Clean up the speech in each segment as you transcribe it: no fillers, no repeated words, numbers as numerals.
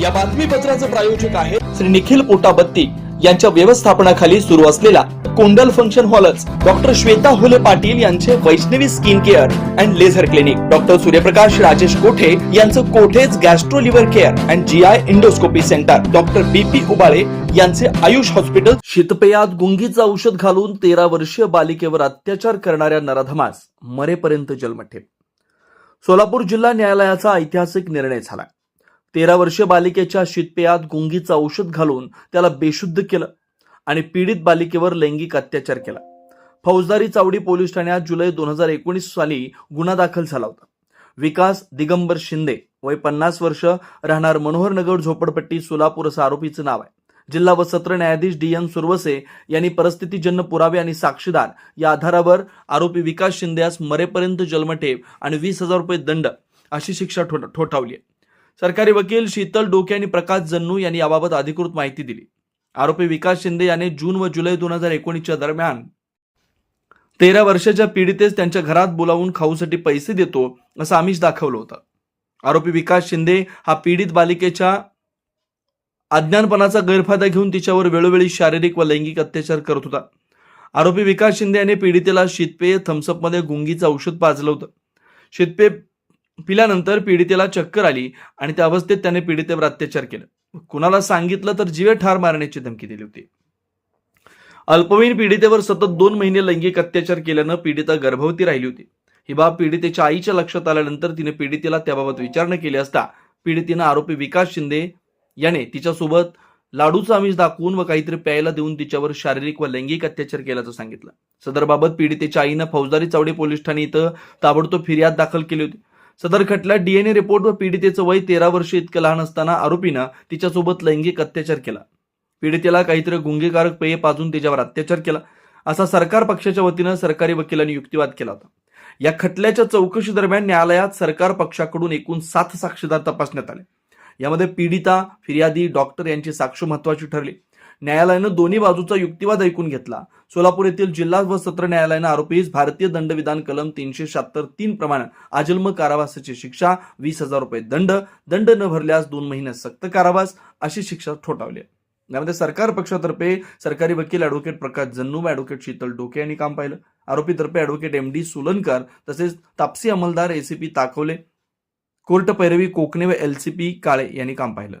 या बातमीपत्राचे प्रायोजक आहे श्री निखिल पोटाबत्ती यांच्या व्यवस्थापनाखाली सुरू असलेला कोंडल फंक्शन हॉलच, डॉक्टर श्वेता होले पाटील यांचे Vaishnavi skin care and laser clinic, doctor Suryaprakash Rajesh Kothe यांचं कोठेज gastro liver care and GI endoscopy centre, doctor BP Ubale यांचे आयुष हॉस्पिटल. शीतपेयात गुंगीचं औषध घालून 13 वर्षीय बालिकेवर अत्याचार करणाऱ्या नराधमास मरेपर्यंत जन्मठेप. सोलापूर जिल्हा न्यायालयाचा ऐतिहासिक निर्णय झाला. 13 वर्षीय बालिकेच्या शीतपेयात गुंगीचं औषध घालून त्याला बेशुद्ध केलं आणि पीडित बालिकेवर लैंगिक अत्याचार केला. फौजदारी चावडी पोलीस ठाण्यात जुलै 2019 साली गुन्हा दाखल झाला होता. विकास दिगंबर शिंदे, वय 50 वर्ष, राहणार मनोहरनगर झोपडपट्टी, सोलापूर असं आरोपीचं नाव आहे. जिल्हा व सत्र न्यायाधीश DN सुरवसे यांनी परिस्थितीजन्य पुरावे आणि साक्षीदार या आधारावर आरोपी विकास शिंदे यास मरेपर्यंत जन्मठेप आणि 20,000 रुपये दंड अशी शिक्षा ठोठावली आहे. सरकारी वकील शीतल डोके आणि प्रकाश जन्नू यांनी याबाबत अधिकृत माहिती दिली. आरोपी विकास शिंदे याने जून व जुलै 2019च्या दरम्यान 13 वर्षाच्या पीडितेस त्यांच्या घरात बोलावून खाऊसाठी पैसे देतो असं आमिष दाखवलं होतं. आरोपी विकास शिंदे हा पीडित बालिकेच्या अज्ञानपणाचा गैरफायदा घेऊन तिच्यावर वेळोवेळी शारीरिक व लैंगिक अत्याचार करत होता. आरोपी विकास शिंदे याने पीडितेला शीतपेय थम्सअपमध्ये गुंगीचं औषध पाजलं होतं. शीतपेय पिल्यानंतर पीडितेला चक्कर आली आणि त्या अवस्थेत त्याने पीडितेवर अत्याचार केला. कुणाला सांगितलं तर जीवे ठार मारण्याची धमकी दिली होती. अल्पवयीन पीडितेवर सतत 2 महिने लैंगिक अत्याचार केल्यानं पीडिता गर्भवती राहिली होती. ही बाब पीडितेच्या आईच्या लक्षात आल्यानंतर तिने पीडितेला त्याबाबत विचारणा केली असता पीडितेनं आरोपी विकास शिंदे याने तिच्यासोबत लाडूचं आमिष दाखवून व काहीतरी प्यायला देऊन तिच्यावर शारीरिक व लैंगिक अत्याचार केल्याचं सांगितलं. सदरबाबत पीडितेच्या आईनं फौजदारी चावडी पोलीस ठाणे इथं ताबडतोब फिर्याद दाखल केली होती. सदर खटल्यात DNA रिपोर्ट व पीडितेचं वय 13 वर्ष इतकं लहान असताना आरोपीनं तिच्यासोबत लैंगिक अत्याचार केला. पीडितेला काहीतरी गुंगीकारक पेय पाजून तिच्यावर अत्याचार केला असा सरकार पक्षाच्या वतीनं सरकारी वकिलांनी युक्तिवाद केला होता. या खटल्याच्या चौकशी दरम्यान न्यायालयात सरकार पक्षाकडून एकूण 7 साक्षीदार तपासण्यात आले. यामध्ये पीडिता, फिर्यादी, डॉक्टर यांची साक्ष महत्वाची ठरली. न्यायालयानं दोन्ही बाजूचा युक्तिवाद ऐकून घेतला. सोलापूर येथील जिल्हा व सत्र न्यायालयानं आरोपीस भारतीय दंडविधान कलम 376(3) प्रमाणे आजन्म कारावासाची शिक्षा, 20,000 रुपये दंड न भरल्यास 2 महिने सक्त कारावास अशी शिक्षा ठोठावली. यामध्ये सरकार पक्षातर्फे सरकारी वकील ॲडव्होकेट प्रकाश जन्नू व ॲडव्होकेट शीतल डोके यांनी काम पाहिलं. आरोपीतर्फे ॲडव्होकेट MD सुलनकर तसेच तापसी अंमलदार ACP ताकवले, कोर्ट पैरवी कोकणे व LCP काळे यांनी काम पाहिलं.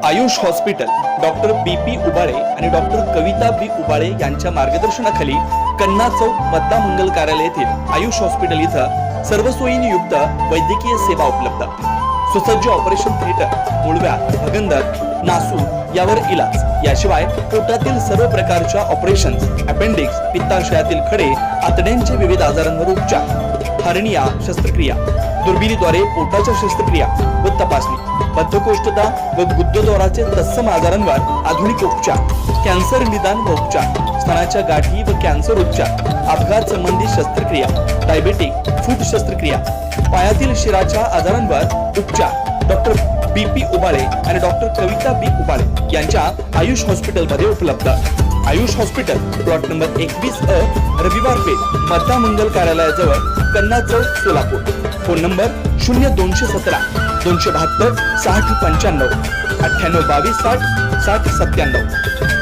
Ayush hospital, doctor BP Ubale आणि डॉक्टर कविता B उबाळे यांच्या मार्गदर्शनाखाली कन्ना चौक मतदार मंगल कार्यालय येथील आयुष हॉस्पिटल इथं सर्व सोयींनी युक्त वैद्यकीय सेवा उपलब्ध. सुसज्ज ऑपरेशन थिएटर, मुळव्याध, भगंदर, नासू यावर इलाज. याशिवाय पोटातील सर्व प्रकारच्या ऑपरेशन्स, अपेंडिक्स, पित्ताशयातील खडे, आतड्यांचे विविध आजारांवर उपचार, हर्निया शस्त्रक्रिया, दुर्बिणीद्वारे पोटाच्या शस्त्रक्रिया व तपासणी, बद्धकोष्ठता व गुदद्वाराचे तत्सम आजारांवर आधुनिक उपचार, कॅन्सर निदान व उपचार, स्तनाच्या गाठी व कॅन्सर उपचार, अपघात संबंधित शस्त्रक्रिया, डायबेटिक फूट शस्त्रक्रिया, पायातील शिराच्या आजारांवर उपचार. डॉक्टर BP उबाळे आणि डॉक्टर कविता B उबाळे यांच्या आयुष हॉस्पिटलमध्ये उपलब्ध. Ayush hospital, plot number 21A, रविवार पेठ, मतदार मंगल कार्यालयाजवळ, कन्ना चौक, सोलापूर. Phone number 0217 272 60 95 98 22 60 60 97.